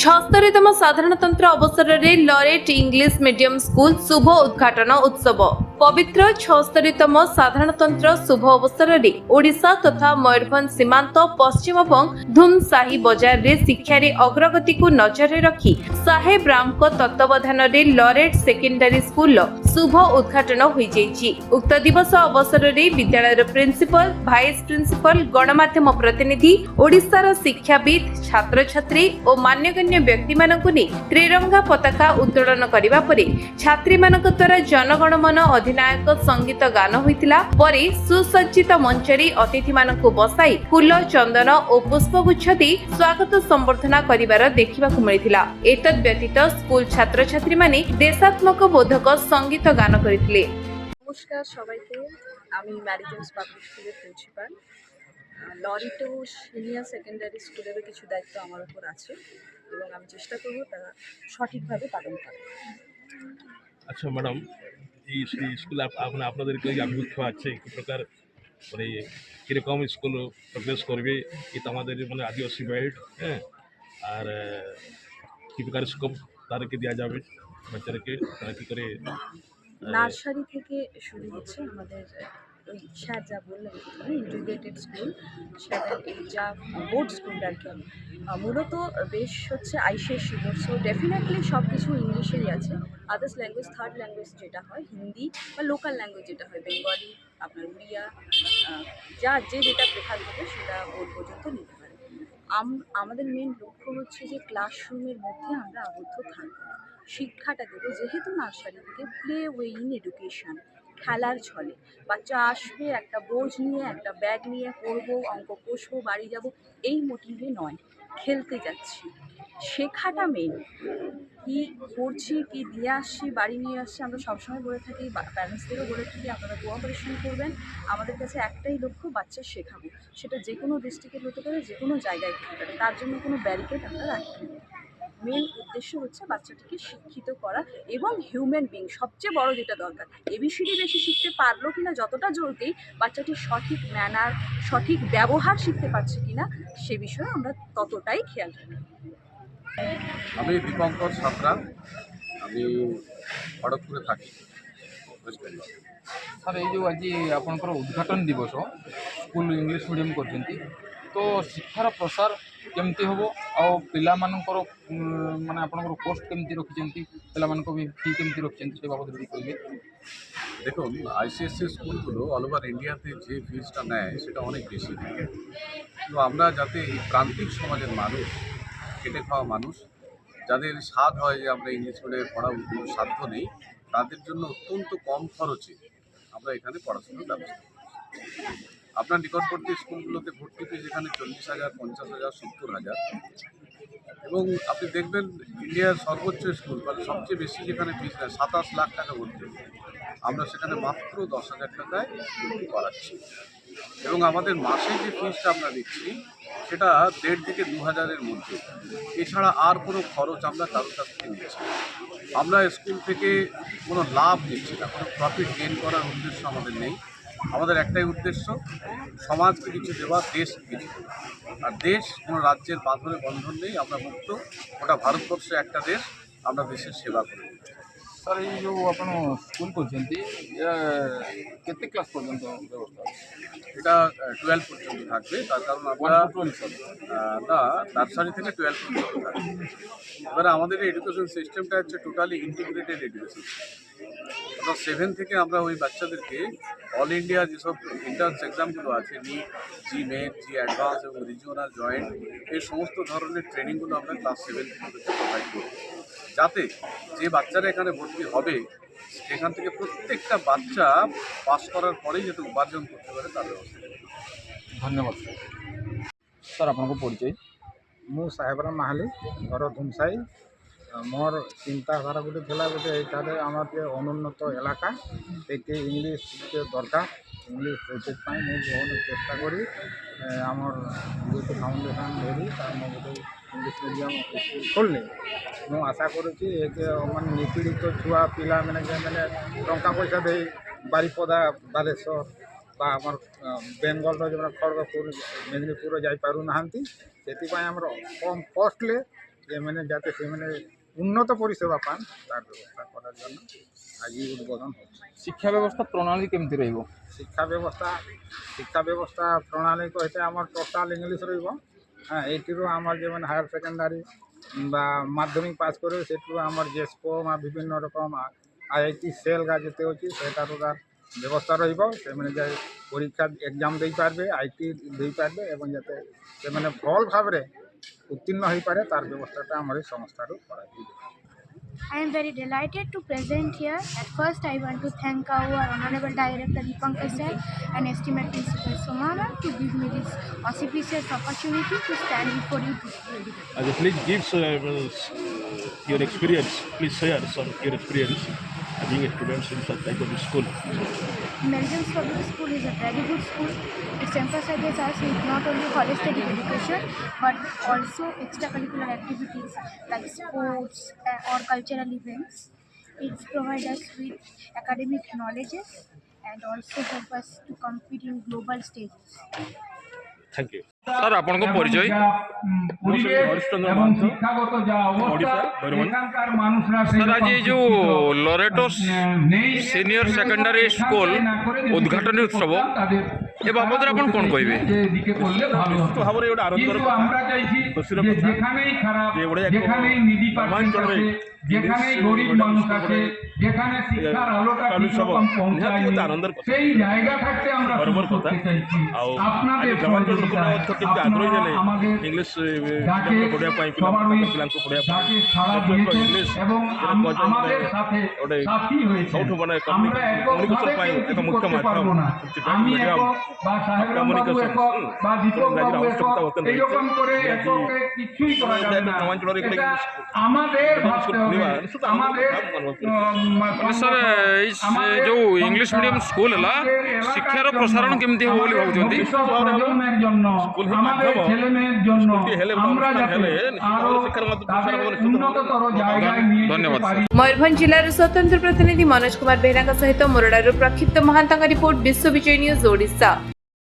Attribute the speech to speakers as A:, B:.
A: ৭৬তম সাধারণতন্ত্র অবসরের laureate English medium school শুভ উদ্ঘাটন উৎসব। পবিত্র ৭৬তম সাধারণতন্ত্র শুভ অবসরের ওড়িশা তথা ময়ূরভঞ্জ সীমান্ত পশ্চিম এবং ধুমসাহি বজারে শিক্ষার অগ্রগতি নজরে রখি সাহেব রামক তত্ত্বাবধাନରେ লরেট সেকেন্ডারি স্কুল শুভ উদ্ঘাটন হয়ে উক্ত দিবস অবসরের বিদ্যালয়ের প্রিন্সিপাল ভাইস প্রিন্সিপাল গণমাধ্যম প্রতিনিধি ওড়িশার শিক্ষাবিদ ছাত্রছাত্রী ও মান্যগণ্য ব্যক্তি মানকু নেই ত্রিরঙ্গা পতাকা উত্তোলন করিবা পরে ছাত্রী মানক দ্বারা জনগণমন ଅଧିନାୟକ ସଙ୍ଗୀତ ଗାନ ହୋଇଥିଲା। ପରେ ସୁସଜ୍ଜିତ ମଞ୍ଚରେ ଅତିଥିମାନଙ୍କୁ ବସାଇ ଫୁଲ ଚନ୍ଦନ ଓ ପୁଷ୍ପଗୁଚ୍ଛ ଦେଇ ସ୍ୱାଗତ ସମ୍ବର୍ଦ୍ଧନା କରିବାର ଦେଖିବାକୁ ମିଳିଥିଲା। ଏତଦ୍ ବ୍ୟତୀତ ସ୍କୁଲ ଛାତ୍ରଛାତ୍ରୀମାନେ ଦେଶାତ୍ମକ ବୋଧକ ସଙ୍ଗୀତ ଗାନ କରିଥିଲେ।
B: নমস্কার সবাইকে, আমি ম্যারি জেমস পাবলিক স্কুলের প্রিন্সিপাল। লরিটো সিনিয়র সেকেন্ডারি স্কুলেরও কিছু দায়িত্ব আমার উপর আছে এবং আমি চেষ্টা করব তারা সঠিকভাবে পালন করে।
C: আচ্ছা ম্যাডাম, এই স্কুলে আপনাদের আভিমুখ্য আছে কি প্রকার, মানে কিরকম স্কুল প্রোগ্রেস করবে, এটা আমাদের মানে আদিবাসী বেল্ট, হ্যাঁ, আর কি প্রকার স্কোপ তাদেরকে দেওয়া যাবে বাচ্চাদেরকে, তারা কী করে
B: নার্সারি থেকে শুরু হচ্ছে আমাদের ওই স্যার যা বললেন ইন্টিগ্রেটেড স্কুল, সেভেন এইট যা বোর্ড স্কুল আর কি, মূলত বেশ হচ্ছে আইসিএসসি শিডিউল। সো ডেফিনেটলি সব কিছু ইংলিশেরই আছে। আদার্স ল্যাঙ্গুয়েজ, থার্ড ল্যাঙ্গুয়েজ যেটা হয় হিন্দি বা লোকাল ল্যাঙ্গুয়েজ যেটা হয় বেঙ্গলি, আপনার উড়িয়া, যা যেটা প্রেফার করবে সেটা বোর্ড পর্যন্ত নিতে পারে। আমাদের মেন লক্ষ্য হচ্ছে যে ক্লাসরুমের মধ্যে আমরা আবদ্ধ থাকবো না, শিক্ষাটা দেবো। যেহেতু নার্সারি থেকে প্লে ওয়ে ইন এডুকেশন, খেলার ছলে বাচ্চা আসবে একটা বোঝ নিয়ে, একটা ব্যাগ নিয়ে, পড়বো, অঙ্ক কষবো, বাড়ি যাব, এই মোটিভে নয়, খেলতে যাচ্ছি, শেখাটা মেন। কি করছি, কি দিয়ে আসছি, বাড়ি নিয়ে আসছি। আমরা সবসময় বলে থাকি, প্যারেন্টসদেরও বলে থাকি, আপনারা কোঅপারেশন করবেন। আমাদের কাছে একটাই লক্ষ্য, বাচ্চা শেখাবো। সেটা যে কোনো ডিস্ট্রিক্টের হতে পারে, যে কোনো জায়গায় হতে পারে, তার জন্য কোনো ব্যারিকেড আমরা রাখি। মেন উদ্দেশ্য হচ্ছে বাচ্চাটিকে শিক্ষিত করা এবং হিউম্যান বিং, সবচেয়ে বড় যেটা দরকার, এবিসিডি বেশি শিখতে পারলো কিনা যতটা জলদি বাচ্চাটির সঠিক ম্যানার, সঠিক ব্যবহার শিখতে পারছে কিনা সে বিষয়ে আমরা ততটাই খেয়াল রাখি।
D: আমি দীপঙ্কর সাঁতরা, আমি খড়গপুরে থাকি, ওয়েস্ট বেঙ্গল।
E: ସାର୍ ଏଇ ଯେଉଁ ଆଜି ଆପଣଙ୍କର ଉଦ୍ଘାଟନ ଦିବସ ସ୍କୁଲ ଇଂଲିଶ ମିଡ଼ିୟମ୍ କରିଛନ୍ତି, ତ ଶିକ୍ଷାର ପ୍ରସାର କେମିତି ହେବ ଆଉ ପିଲାମାନଙ୍କର ମାନେ ଆପଣଙ୍କର ପୋଷ୍ଟ କେମିତି ରଖିଛନ୍ତି, ପିଲାମାନଙ୍କ ଫି କେମିତି ରଖିଛନ୍ତି ସେ ବାବଦରେ ଟିକେ କହିବେ।
D: দেখুন, আইসিএসসি স্কুলগুলো অল ওভার ইন্ডিয়াতে যে ফিজটা নেয় সেটা অনেক বেশি। তো আমরা যাতে এই প্রান্তিক সমাজের মানুষ, খেটে খাওয়া মানুষ, যাদের স্বাদ হয় যে আমরা ইংলিশ মিডিয়ামে পড়াবো কোনো সাধ্য নেই, তাদের জন্য অত্যন্ত কম খরচে আমরা এখানে পড়াশোনার ব্যবস্থা করি। আপনার নিকটবর্তী স্কুলগুলোতে ভর্তি ফিস যেখানে 40,000, 50,000, 70,000, এবং আপনি দেখবেন ইন্ডিয়ার সর্বোচ্চ স্কুল মানে সবচেয়ে বেশি যেখানে ফিস নেয় 27 লাখ টাকা ভর্তি, আমরা সেখানে মাত্র 10,000 টাকায় ভর্তি করাচ্ছি। এবং আমাদের মাসে যে ফিসটা আমরা দিচ্ছি সেটা 1.5 থেকে 2,000-এর মধ্যে। এছাড়া আর কোনো খরচ আমরা কারোর কাছ থেকে নিচ্ছি না। আমরা স্কুল থেকে কোনো লাভ নিচ্ছি না, কোনো প্রফিট গেইন করার উদ্দেশ্য আমাদের নেই। আমাদের একটাই উদ্দেশ্য, সমাজকে কিছু দেওয়া, দেশকে কিছু দেওয়া। আর দেশ কোনো রাজ্যের বাঁধনে বন্ধন নেই, আমরা মুক্ত, ওটা ভারতবর্ষে একটা দেশ, আমরা দেশের সেবা করি।
E: ସାର୍ ଏଇ ଯେଉଁ ଆପଣ ସ୍କୁଲ କରିଛନ୍ତି କେତେ କ୍ଲାସ୍ ପର୍ଯ୍ୟନ୍ତ ବ୍ୟବସ୍ଥା ଅଛି?
D: এটা 12 পর্যন্ত থাকবে, তার কারণ আমরা
E: 1 to 12 স্যার।
D: না, নার্সারি থেকে 12 পর্যন্ত থাকবে। এবারে আমাদের এডুকেশন সিস্টেমটা হচ্ছে টোটালি ইন্টিগ্রেটেড এডুকেশন। অর্থাৎ 7 থেকে আমরা ওই বাচ্চাদেরকে অল ইন্ডিয়া যেসব এন্ট্রান্স এক্সামগুলো আছে, নিট, জি মেট, জি অ্যাডভান্স এবং রিজিওনাল জয়েন্ট, এই সমস্ত ধরনের ট্রেনিংগুলো আমরা ক্লাস 7 থেকে প্রোভাইড করি, যাতে যে বাচ্চারা এখানে ভর্তি হবে এখান থেকে প্রত্যেকটা বাচ্চা পাস করার পরেই যাতে উপার্জন করতে পারে তার ব্যবস্থা।
E: ଧନ୍ୟବାଦ ସାର୍। ସାର୍ ଆପଣଙ୍କ ପରିଚୟ।
F: ମୁଁ ସାହେବରାମ ମାହାଲି, ଘର ଧୁମସାଇ। ମୋର ଚିନ୍ତାଧାରା ଗୋଟେ ଥିଲା, ଗୋଟେ ଏଇଠାରେ ଆମର ଟିକେ ଅନୁନ୍ନତ ଏଲାକା, ଏଠି ଇଂଲିଶ ଟିକେ ଦରକାର। ଇଂଲିଶ ସେଥିପାଇଁ ମୁଁ ବହୁତ ଚେଷ୍ଟା କରି ଆମର ଗୋଟେ ଫାଉଣ୍ଡେସନ୍ ଧରି ତାର ମୁଁ ଗୋଟେ ଇଂଲିଶ ମିଡ଼ିୟମ୍ ସ୍କୁଲ ଖୋଲିଲି। ମୁଁ ଆଶା କରୁଛି ମାନେ ନିପୀଡ଼ିତ ଛୁଆ ପିଲାମାନେ ଯେଉଁମାନେ ଟଙ୍କା ପଇସା ଦେଇ ବାରିପଦା, ବାଲେଶ୍ୱର বা আমার বেঙ্গলর যেমন খড়গপুর, মেদিনীপুর যাইপারুনাহান্তি, ସେଥିପାଇଁ ଆମର କମ୍ କଷ୍ଟରେ এমএনএ যাতে সেখানে উন্নত পরিষেবা পান তার ব্যবস্থা করার জন্য আজই উদ্বোধন হচ্ছে।
E: শিক্ষা ব্যবস্থা প্রণালী কেমতি রহব?
F: শিক্ষা ব্যবস্থা প্রণালী কইতে আমার টোটাল ইংলিশ রহব। হ্যাঁ, এইটিরও আমার যেমন হায়ার সেকেন্ডারি বা মাধ্যমিক পাস করে সেটিরও আমার জেসকো বিভিন্ন রকম আইআইটি সেল যেতে হচ্ছে সেটারও তার ব্যবস্থা রহব। সেমানে যাই পরীক্ষা এক্সাম ଦେଇପାରିବେ, আইটি ଦେଇପାରିବେ এবং যাতে ସେମାନେ ଭଲ ଭାବରେ ଉତ୍ତୀର୍ଣ୍ଣ ହୋଇପାରେ ତାର ବ୍ୟବସ୍ଥାଟା ଆମର এই সংস্থাରୁ କରାଯିବ।
G: I am very delighted to present here. At first, I want to thank our Honorable Director Dipankar sir and Estimate Principal Somana to give me this auspicious opportunity to stand before you today.
C: Please give your experience. Please share some your experience being a student in such type of school.
G: Melbourne Public School is a very good school. It emphasizes us with not only holistic education but also extracurricular activities like sports or cultural events. It provides us with academic knowledges and also help us to compete in global stages.
C: Thank you.
E: Sir আপনার পরিচয়? Sir আজ এই যে Loreto senior secondary school উদ্ঘাটনী উৎসব এ বাবদরে আপন কোন কইবে?
C: ভাବରେ ଗୋଟେ ଆନନ୍ଦର କଥା, ଖୁସିର କଥା ଯେ ଗୋଟେ
H: যেখানে গরিব মানুষ আছে, যেখানে শিক্ষার আলোটা
C: আনন্দের কথা,
H: সেই জায়গা থাকতে আমরা
C: গর্বর কথা।
H: চাইছি
C: ଆଉ
H: আপনাদের
C: ଗ୍ରାମାଞ୍ଚଳ ଲୋକମାନେ କେମିତି ଆଗ୍ରହୀ ହେଲେ ଇଂଲିଶ ପଢ଼ିବା ପାଇଁ ପିଲାଙ୍କୁ ପଢ଼ିବା ପାଇଁ
H: যাকে সাড়া দিয়েছেন এবং আমাদের সাথে সাথী হয়েছে।
C: ସବୁଠୁ ମାନେ
H: আমরা
C: কমিউনিকেশন
H: এককভাবে
C: ପାଇଁ ଏକ
H: কিছু
C: ମୁଖ୍ୟ
H: করতে পারবো
C: ମାଧ୍ୟମ
H: না। আমি একক বা সাহেবরাম বাবু একক বা দীপক বাবু একক এরকম করে এককে কিছুই করা যাবে না। এটা আমাদের ভাবতে হবে। আমাদের
E: স্যার এই যে ইংলিশ মিডিয়াম স্কুল হলা শিক্ষার প্রসারণ কেমতি হবে বলে ভাবুଛନ୍ତି?
H: প্রজন্মের জন্য আমাদের ছেলে মেয়ের জন্য আমরা যাতে আরো তাদের উন্নততর জায়গায় নিয়ে যেতে পারি।
A: ময়ূরভঞ্জ জেলার স্বতন্ত্র প্রতিনিধি মনোজ কুমার বেহেরাଙ୍କ ସହିତ ମୋରଡ଼ାରୁ ପ୍ରକ୍ଷିପ୍ତ ମହାନ୍ତଙ୍କ ରିପୋର୍ଟ ବିଶ୍ୱ ବିଜୟ ନ୍ୟୁଜ୍ ଓଡ଼ିଶା।